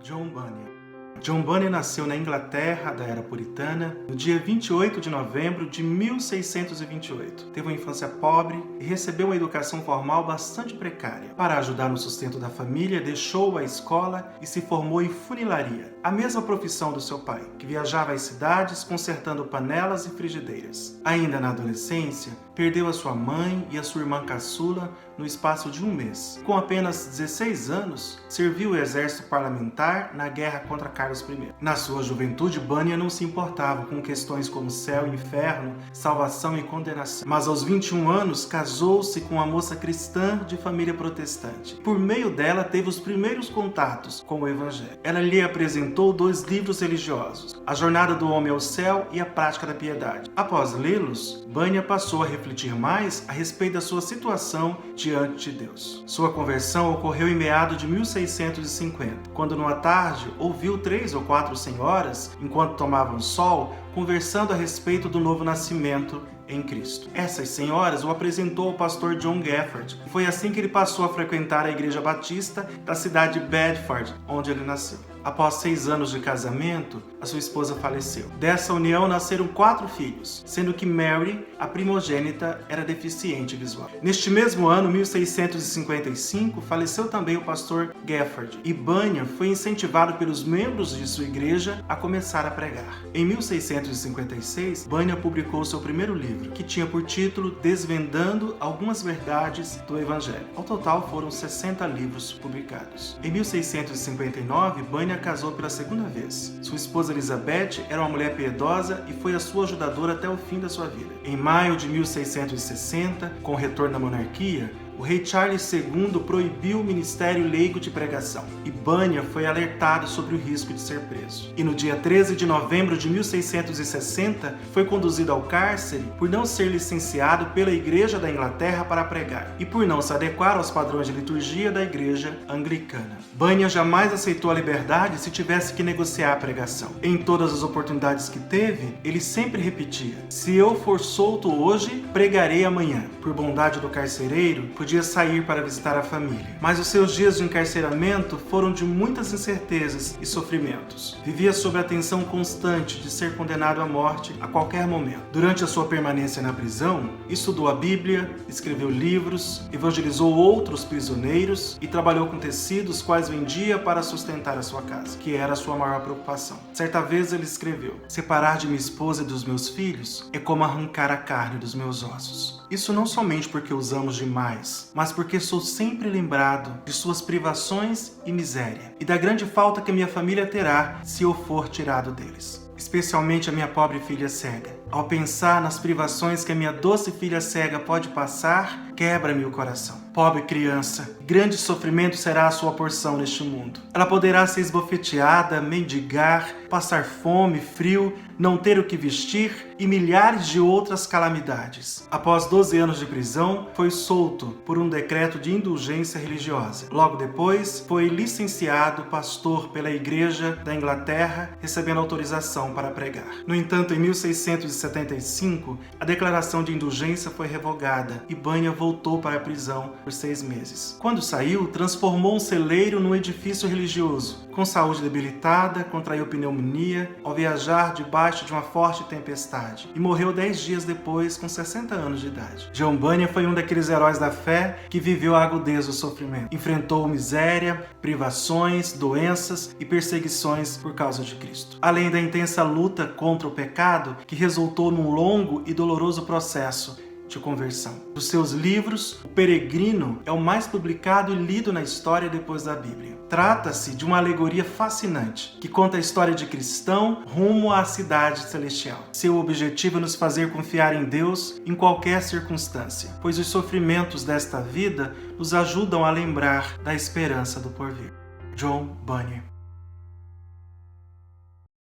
John Bunyan. John Bunyan nasceu na Inglaterra da era puritana no dia 28 de novembro de 1628. Teve uma infância pobre e recebeu uma educação formal bastante precária. Para ajudar no sustento da família, deixou a escola e se formou em funilaria, a mesma profissão do seu pai, que viajava às cidades consertando panelas e frigideiras. Ainda na adolescência, perdeu a sua mãe e a sua irmã caçula no espaço de um mês. Com apenas 16 anos, serviu o exército parlamentar na guerra contra Carlos I. Na sua juventude, Bunyan não se importava com questões como céu e inferno, salvação e condenação. Mas aos 21 anos, casou-se com uma moça cristã de família protestante. Por meio dela, teve os primeiros contatos com o Evangelho. Ela lhe apresentou 2 livros religiosos, A Jornada do Homem ao Céu e A Prática da Piedade. Após lê-los, Bunyan passou a refletir mais a respeito da sua situação diante de Deus. Sua conversão ocorreu em meados de 1650, quando numa tarde ouviu 3 ou 4 senhoras, enquanto tomavam sol, conversando a respeito do novo nascimento em Cristo. Essas senhoras o apresentou ao pastor John Gafford. Foi assim que ele passou a frequentar a igreja batista da cidade de Bedford, onde ele nasceu. Após 6 anos de casamento, a sua esposa faleceu. Dessa união nasceram 4 filhos, sendo que Mary, a primogênita, era deficiente visual. Neste mesmo ano, 1655, faleceu também o pastor Gafford, e Bunyan foi incentivado pelos membros de sua igreja a começar a pregar. Em 1656, Bunyan publicou seu primeiro livro, que tinha por título Desvendando Algumas Verdades do Evangelho. Ao total, foram 60 livros publicados. Em 1659, Bunyan casou pela segunda vez. Sua esposa Elizabeth era uma mulher piedosa e foi a sua ajudadora até o fim da sua vida. Em maio de 1660, com o retorno da monarquia, o rei Charles II proibiu o ministério leigo de pregação, e Bunyan foi alertado sobre o risco de ser preso. E no dia 13 de novembro de 1660, foi conduzido ao cárcere por não ser licenciado pela Igreja da Inglaterra para pregar, e por não se adequar aos padrões de liturgia da Igreja Anglicana. Bunyan jamais aceitou a liberdade se tivesse que negociar a pregação. Em todas as oportunidades que teve, ele sempre repetia: "Se eu for solto hoje, pregarei amanhã." Por bondade do carcereiro, podia sair para visitar a família. Mas os seus dias de encarceramento foram de muitas incertezas e sofrimentos. Vivia sob a tensão constante de ser condenado à morte a qualquer momento. Durante a sua permanência na prisão, estudou a Bíblia, escreveu livros, evangelizou outros prisioneiros e trabalhou com tecidos quais vendia para sustentar a sua casa, que era a sua maior preocupação. Certa vez ele escreveu: "Separar de minha esposa e dos meus filhos é como arrancar a carne dos meus ossos." Isso não somente porque os amo demais, mas porque sou sempre lembrado de suas privações e miséria, e da grande falta que minha família terá se eu for tirado deles. Especialmente a minha pobre filha cega. Ao pensar nas privações que a minha doce filha cega pode passar, quebra-me o coração. Pobre criança, grande sofrimento será a sua porção neste mundo. Ela poderá ser esbofeteada, mendigar, passar fome, frio, não ter o que vestir e milhares de outras calamidades. Após 12 anos de prisão, foi solto por um decreto de indulgência religiosa. Logo depois, foi licenciado pastor pela Igreja da Inglaterra, recebendo autorização para pregar. No entanto, em 1675, a declaração de indulgência foi revogada e Bunyan voltou para a prisão por 6 meses. Quando saiu, transformou um celeiro num edifício religioso. Com saúde debilitada, contraiu pneumonia ao viajar debaixo de uma forte tempestade e morreu 10 dias depois, com 60 anos de idade. John Bunyan foi um daqueles heróis da fé que viveu a agudeza do sofrimento. Enfrentou miséria, privações, doenças e perseguições por causa de Cristo. Além da intensa luta contra o pecado, que resultou num longo e doloroso processo de conversão. Dos seus livros, O Peregrino é o mais publicado e lido na história depois da Bíblia. Trata-se de uma alegoria fascinante, que conta a história de cristão rumo à cidade celestial. Seu objetivo é nos fazer confiar em Deus em qualquer circunstância, pois os sofrimentos desta vida nos ajudam a lembrar da esperança do porvir. John Bunyan.